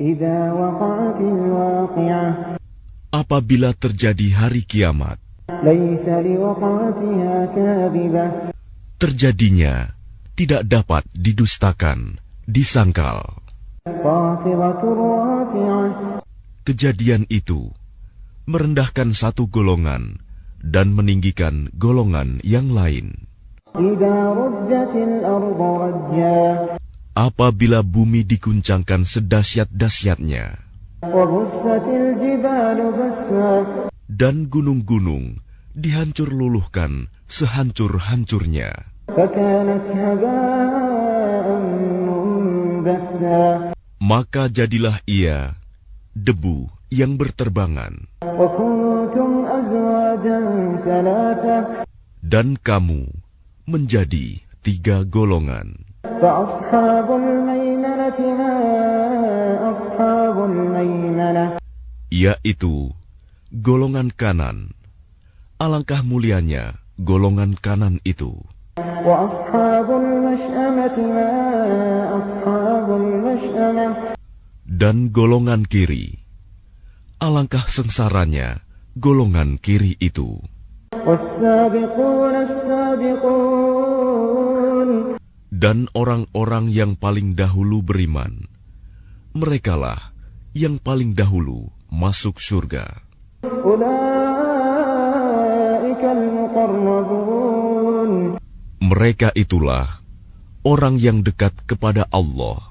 إذا وقعت الواقعة Apabila terjadi hari kiamat, ليس لوقعتها كاذبة terjadinya tidak dapat didustakan, disangkal. خافضة رافعة Kejadian itu merendahkan satu golongan dan meninggikan golongan yang lain. إذا رجت الأرض رجا Apabila bumi diguncangkan sedahsyat-dahsyatnya, وبست الجبال بسا dan gunung-gunung dihancur luluhkan sehancur-hancurnya, فكانت هباء منبثا maka jadilah ia debu yang berterbangan. وكنتم أزواجا ثلاثة Dan kamu menjadi 3 golongan. فأصحاب الميمنة ما أصحاب الميمنة Yaitu golongan kanan. Alangkah mulianya golongan kanan itu. وأصحاب المشأمة ما أصحاب المشأمة Dan golongan kiri. Alangkah sengsaranya golongan kiri itu. والسابقون السابقون Dan orang-orang yang paling dahulu beriman, merekalah yang paling dahulu masuk surga. أولئك المقربون Mereka itulah orang yang dekat kepada Allah,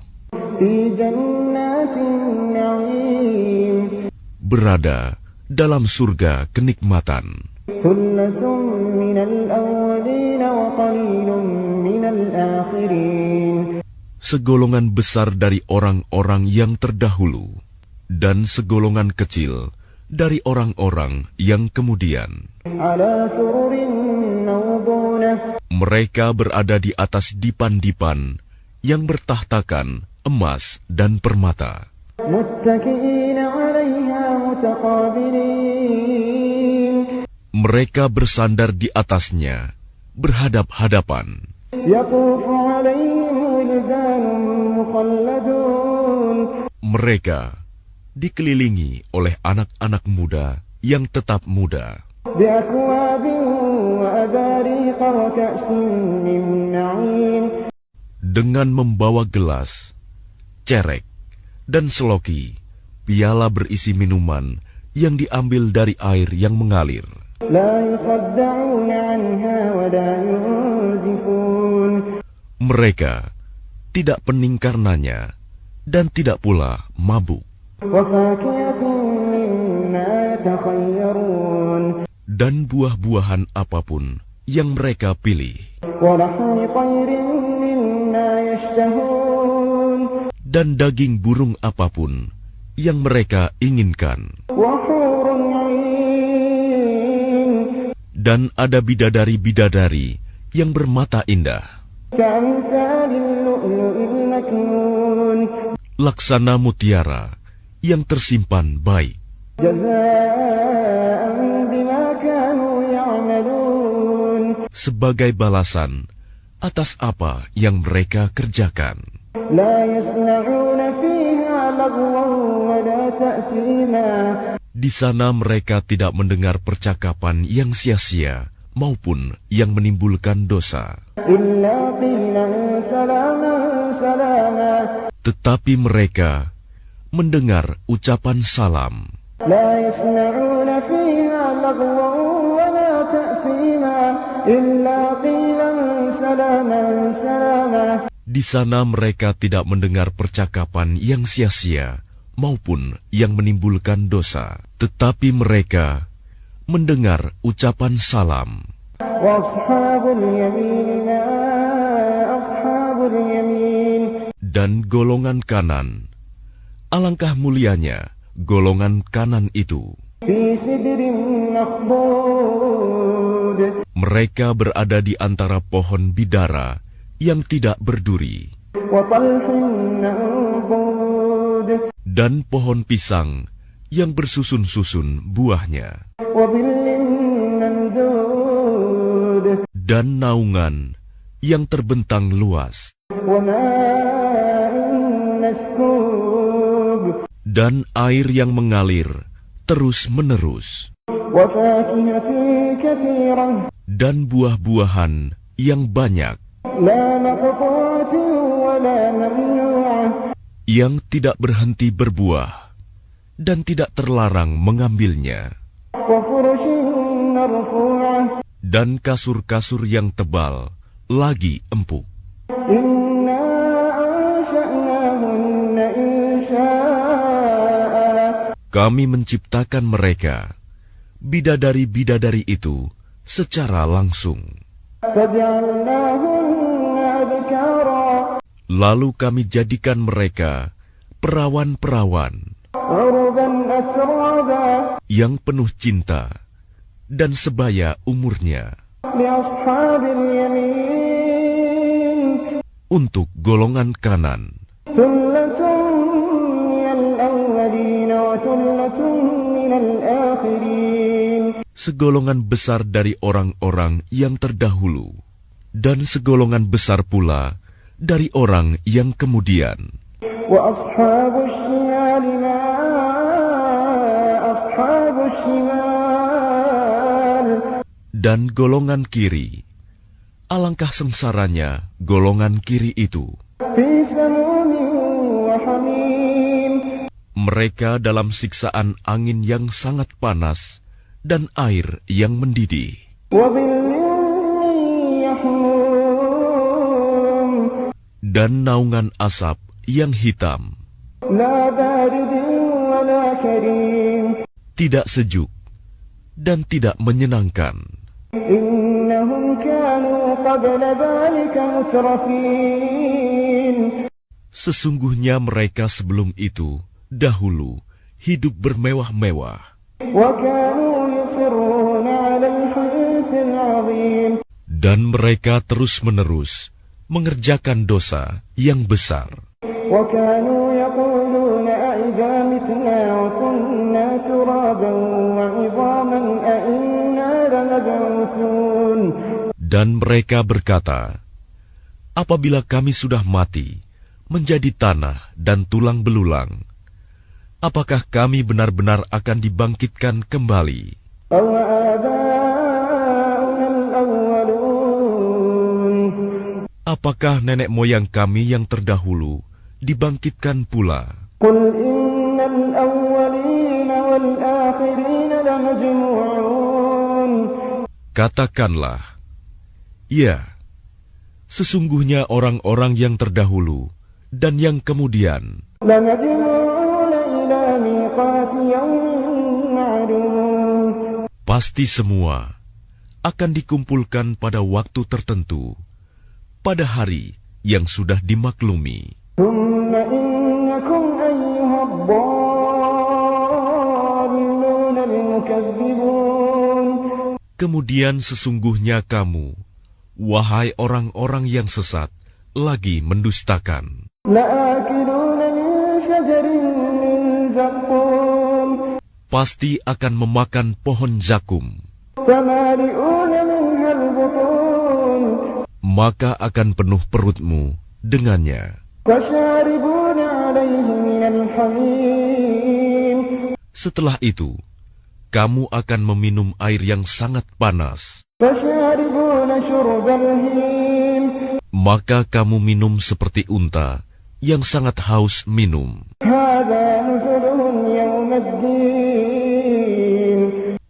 في جنات النعيم berada dalam surga kenikmatan. ثلة من الأولين وقليل من الآخرين Segolongan besar dari orang-orang yang terdahulu, dan segolongan kecil dari orang-orang yang kemudian. على سرر موضونة Mereka berada di atas dipan-dipan yang bertahtakan emas dan permata. متكئين عليها متقابلين Mereka bersandar di atasnya, berhadap-hadapan. يطوف عليهم ولدان مخلدون Mereka dikelilingi oleh anak-anak muda yang tetap muda, بأكواب وأباريق وكأس من معين dengan membawa gelas, cerek, dan seloki, piala berisi minuman yang diambil dari air yang mengalir. لا يصدعون عنها ولا ينزفون Mereka tidak pening karenanya dan tidak pula mabuk. وفاكهة مما يتخيرون Dan buah-buahan apapun yang mereka pilih, ولحم طير مما يشتهون dan daging burung apapun yang mereka inginkan. وحور عين Dan ada bidadari-bidadari yang bermata indah, كأمثال اللؤلؤ المكنون laksana mutiara yang tersimpan baik, جزاء بما كانوا يعملون sebagai balasan atas apa yang mereka kerjakan. لا يسمعون فيها لغوا ولا تأثيما Di sana mereka tidak mendengar percakapan yang sia-sia maupun yang menimbulkan dosa. إلا قيلا سلاما سلاما Tetapi mereka mendengar ucapan salam. لا يسمعون فيها لغوا ولا تأثيما إلا قيلا سلاما سلاما Di sana mereka tidak mendengar percakapan yang sia-sia maupun yang menimbulkan dosa. Tetapi mereka mendengar ucapan salam. وأصحاب اليمين ما أصحاب اليمين Dan golongan kanan, alangkah mulianya golongan kanan itu. في سدر مخضود Mereka berada di antara pohon bidara yang tidak berduri, وطلح منضود dan pohon pisang yang bersusun-susun buahnya, وظل ممدود dan naungan yang terbentang luas, وماء مسكوب dan air yang mengalir terus-menerus, وفاكهة كثيرة dan buah-buahan yang banyak, لا مقطوعة ولا ممنوعة yang tidak berhenti berbuah dan tidak terlarang mengambilnya, وفرش مرفوعة dan kasur-kasur yang tebal lagi empuk. إنا أنشأناهن إنشاء Kami menciptakan mereka, bidadari-bidadari itu, secara langsung. فجعلناهن أبكارا Lalu kami jadikan mereka perawan-perawan عربا أترابا yang penuh cinta dan sebaya umurnya لأصحاب اليمين untuk golongan kanan, ثلة من الأولين وثلة من الآخرين segolongan besar dari orang-orang yang terdahulu, dan segolongan besar pula dari orang yang kemudian. وأصحاب الشمال ما أصحاب الشمال Dan golongan kiri, alangkah sengsaranya golongan kiri itu. في سموم وحميم Mereka dalam siksaan angin yang sangat panas dan air yang mendidih, وظل من يحموم dan naungan asap yang hitam, لا بارد ولا كريم tidak sejuk dan tidak menyenangkan. إنهم كانوا قبل ذلك مترفين Sesungguhnya mereka sebelum itu dahulu hidup bermewah-mewah, وكانوا يصرون على الحنث العظيم dan mereka terus-menerus mengerjakan dosa yang besar. وكانوا يقولون أئذا متنا وكنا ترابا وعظاما أئنا لمبعوثون Dan mereka berkata, apabila kami sudah mati, menjadi tanah dan tulang belulang, apakah kami benar-benar akan dibangkitkan kembali? أوآباؤنا الأولون Apakah nenek moyang kami yang terdahulu dibangkitkan pula? قل إن الأولين والآخرين لمجموعون Katakanlah, ya, sesungguhnya orang-orang yang terdahulu dan yang kemudian لمجموعون إلى ميقات يوم معلوم pasti semua akan dikumpulkan pada waktu tertentu, pada hari yang sudah dimaklumi. ثم إنكم أيها الضالون المكذبون Kemudian sesungguhnya kamu, wahai orang-orang yang sesat, lagi mendustakan. لآكلون من شجر من زقوم Pasti akan memakan pohon zakum, فمالئون منها البطون maka akan penuh perutmu dengannya. فشاربون عليه من الحميم Setelah itu, kamu akan meminum air yang sangat panas, فشاربون شرب الهيم maka kamu minum seperti unta yang sangat haus minum. هذا نزلهم يوم الدين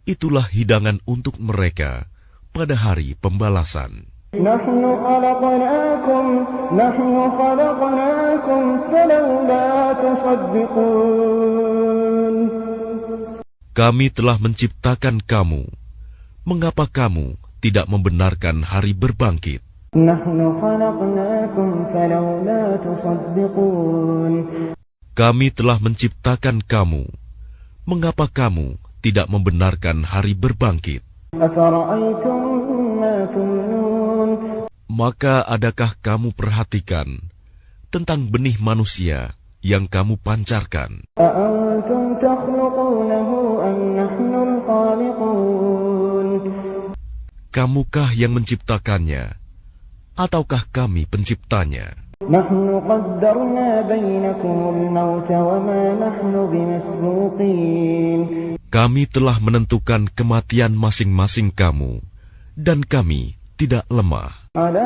Itulah hidangan untuk mereka pada hari pembalasan. نحن خلقناكم فلولا تصدقون Kami telah menciptakan kamu. Mengapa kamu tidak membenarkan hari berbangkit? نحن خلقناكم فلولا تصدقون Kami telah menciptakan kamu. Mengapa kamu tidak membenarkan hari berbangkit? أفرأيتم ما تمنون Maka adakah kamu perhatikan tentang benih manusia yang kamu pancarkan? أأنتم تخلقونه أم نحن الخالقون Kamukah yang menciptakannya, ataukah kami penciptanya? نحن قدرنا بينكم الموت وما نحن بمسبوقين. Kami telah menentukan kematian masing-masing kamu, dan kami tidak lemah. على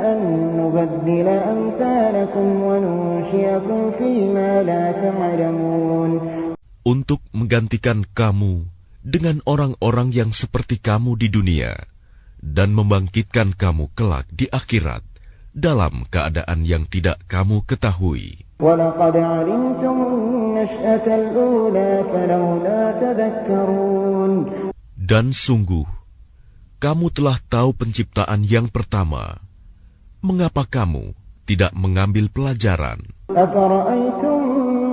أن نبدل أمثالكم وننشئكم فيما لا تعلمون. Untuk menggantikan kamu dengan orang-orang yang seperti kamu di dunia, dan membangkitkan kamu kelak di akhirat dalam keadaan yang tidak kamu ketahui. وَلَقَدْ عَلِمْتُمُ النَّشْأَةَ الْأُولَى فَلَوْلَا تَذَكَّرُونَ. Dan sungguh, kamu telah tahu penciptaan yang pertama. Mengapa kamu tidak mengambil pelajaran? أَفَرَأَيْتُمْ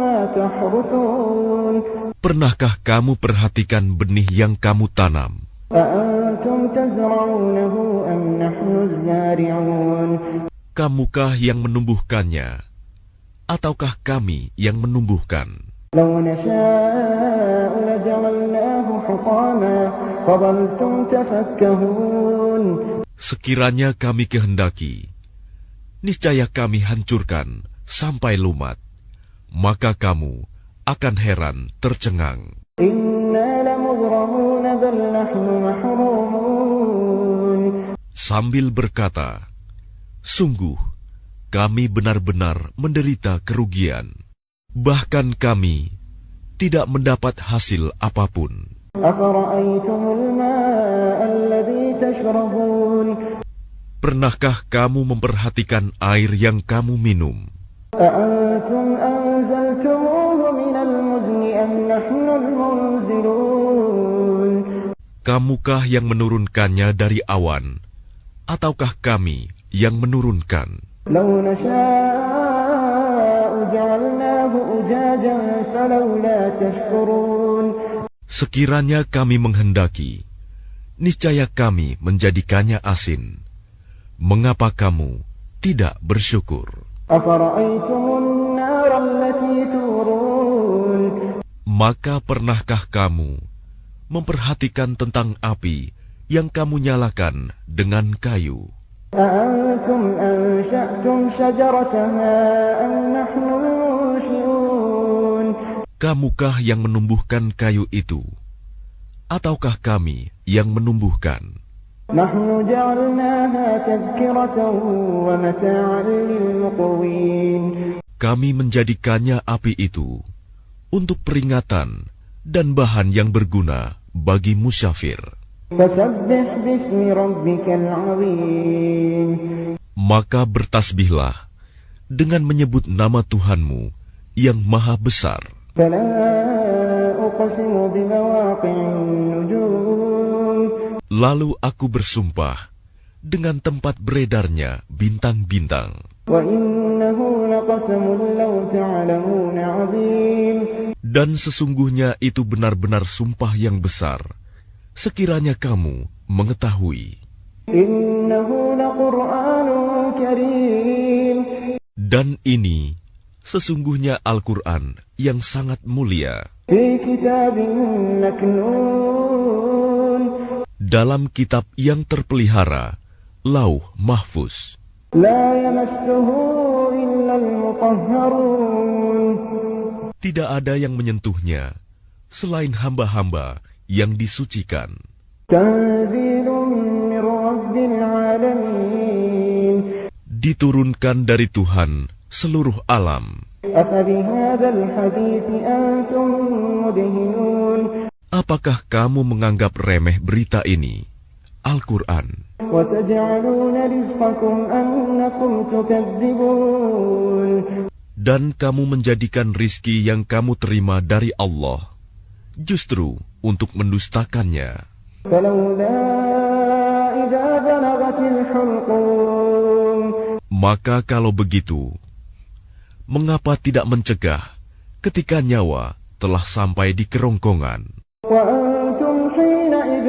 مَا تَحْرُثُونَ. Pernahkah kamu perhatikan benih yang kamu tanam? أَأَنْتُمْ تَزْرَعُونَهُ أَمْ نَحْنُ الزَّارِعُونَ. Kamukah yang menumbuhkannya, ataukah kami yang menumbuhkan? لَوْ نَشَاءُ لَجَعَلْنَاهُ حُطَامًا فَظَلْتُمْ تَفَكَّهُونَ. Sekiranya kami kehendaki, niscaya kami hancurkan sampai lumat, maka kamu akan heran tercengang. إِنَّا لَمُغْرَمُونَ بَلْ نَحْنُ مَحْرُومُونَ. Sambil berkata, sungguh, kami benar-benar menderita kerugian. Bahkan kami tidak mendapat hasil apapun. أَفَرَأَيْتُمُ الْمَاءَ الَّذِي تَشْرَبُونَ. Pernahkah kamu memperhatikan air yang kamu minum? أَأَنْتُمْ أَنزَلْتُمُوهُ مِنَ الْمُزْنِ أَمْ نَحْنُ الْمُنزِلُونَ. Kamukah yang menurunkannya dari awan, ataukah kami yang menurunkan? لَوْ نَشَاءُ جَعَلْنَاهُ أُجَاجًا فَلَوْلَا تَشْكُرُونَ. Sekiranya kami menghendaki, niscaya kami menjadikannya asin. Mengapa kamu tidak bersyukur? أَفَرَأَيْتُمُ النَّارَ الَّتِي تُورُونَ. Maka pernahkah kamu memperhatikan tentang api yang kamu nyalakan dengan kayu? أَأَنْتُمْ أَنشَأْتُمْ شَجَرَتَهَا أَمْ نَحْنُ الْمُنشِئُونَ. Kamukah yang menumbuhkan kayu itu, ataukah kami yang menumbuhkan? نَحْنُ جَعَلْنَاهَا تَذْكِرَةً وَمَتَاعًا لِلْمُقْوِينَ. Kami menjadikannya api itu untuk peringatan dan bahan yang berguna bagi musyafir. فَسَبِّحْ بِاسْمِ رَبِّكَ الْعَظِيمِ. Maka bertasbihlah dengan menyebut nama Tuhanmu yang maha besar. فَلَا أُقْسِمُ بِمَوَاقِعِ النُّجُومِ. Lalu aku bersumpah dengan tempat beredarnya bintang-bintang. وَإِنَّهُ لَقَسَمٌ لَوْ تَعْلَمُونَ عَظِيمٌ. Dan sesungguhnya itu benar-benar sumpah yang besar, sekiranya kamu mengetahui. إِنَّهُ لَقُرْآنٌ كَرِيمٌ. Dan ini sesungguhnya Al-Quran yang sangat mulia, فِي كِتَابٍ مَكْنُونٍ. dalam kitab yang terpelihara, Lauh Mahfuz. لَا يَمَسُّهُ إِلَّا الْمُطَهَّرُونَ. Tidak ada yang menyentuhnya selain hamba-hamba yang disucikan. تَنزِيلٌ مِّن رَّبِّ الْعَالَمِينَ. Diturunkan dari Tuhan seluruh alam. أَفَبِهَذَا الْحَدِيثِ أَنْتُمْ مُدْهِنُونَ. Apakah kamu menganggap remeh berita ini, Al-Quran? وَتَجْعَلُونَ رِزْقَكُمْ أَنَّكُمْ تُكَذِّبُونَ. Dan kamu menjadikan rizki yang kamu terima dari Allah justru untuk mendustakannya. فَلَوْلَا إِذَا بَلَغَتِ الْحُلْقُومَ. Maka kalau begitu, mengapa tidak mencegah ketika nyawa telah sampai di kerongkongan? وَأَنْتُمْ حِينَئِذٍ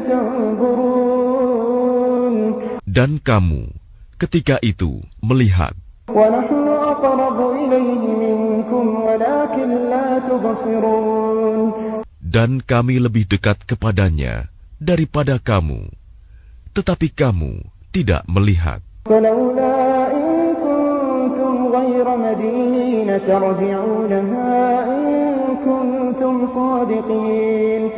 تَنْظُرُونَ. Dan kamu ketika itu melihat, وَنَحْنُ أَقْرَبُ إِلَيْهِ مِنْكُمْ وَلَكِنْ لَا تُبْصِرُونَ. dan kami lebih dekat kepadanya daripada kamu, tetapi kamu tidak melihat. فَلَوْلَا إِن كُنْتُمْ غير مدينين ترجعونها إن كنتم صادقين.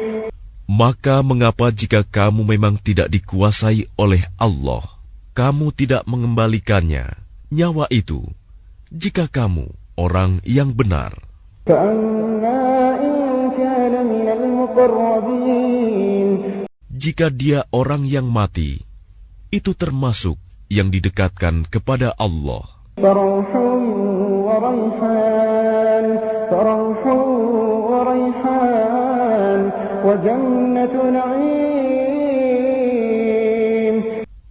Maka mengapa jika kamu memang tidak dikuasai oleh Allah, kamu tidak mengembalikannya, nyawa itu, jika kamu orang yang benar? فأما إن كان من المقربين. Jika dia orang yang mati, itu termasuk yang didekatkan kepada Allah. فروح وريحان وجنة نعيم.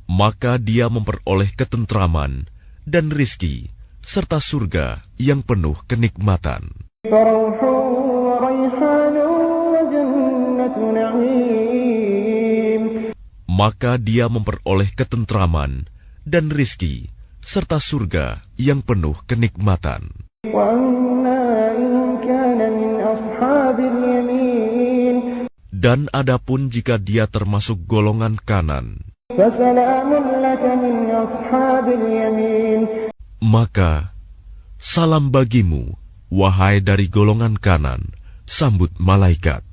Maka dia memperoleh ketentraman dan rizki serta surga yang penuh kenikmatan. فروح وريحان وجنة نعيم. Maka dia memperoleh ketentraman dan rizki serta surga yang penuh kenikmatan. Dan adapun jika dia termasuk golongan kanan, maka salam bagimu, wahai dari golongan kanan, sambut malaikat.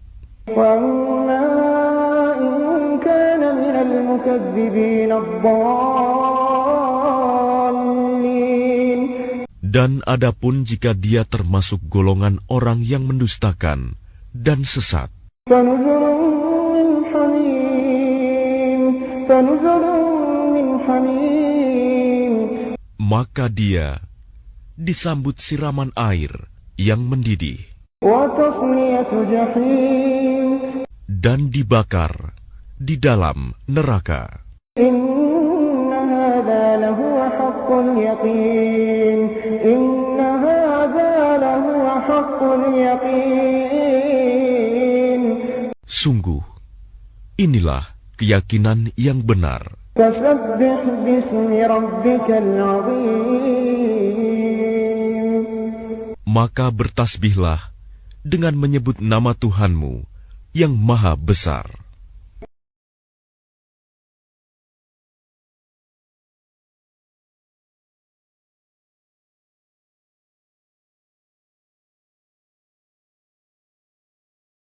Dan adapun jika dia termasuk golongan orang yang mendustakan dan sesat, maka dia disambut siraman air yang mendidih dan dibakar di dalam neraka. Sungguh, inilah keyakinan yang benar. Maka bertasbihlah dengan menyebut nama Tuhanmu yang Maha Besar.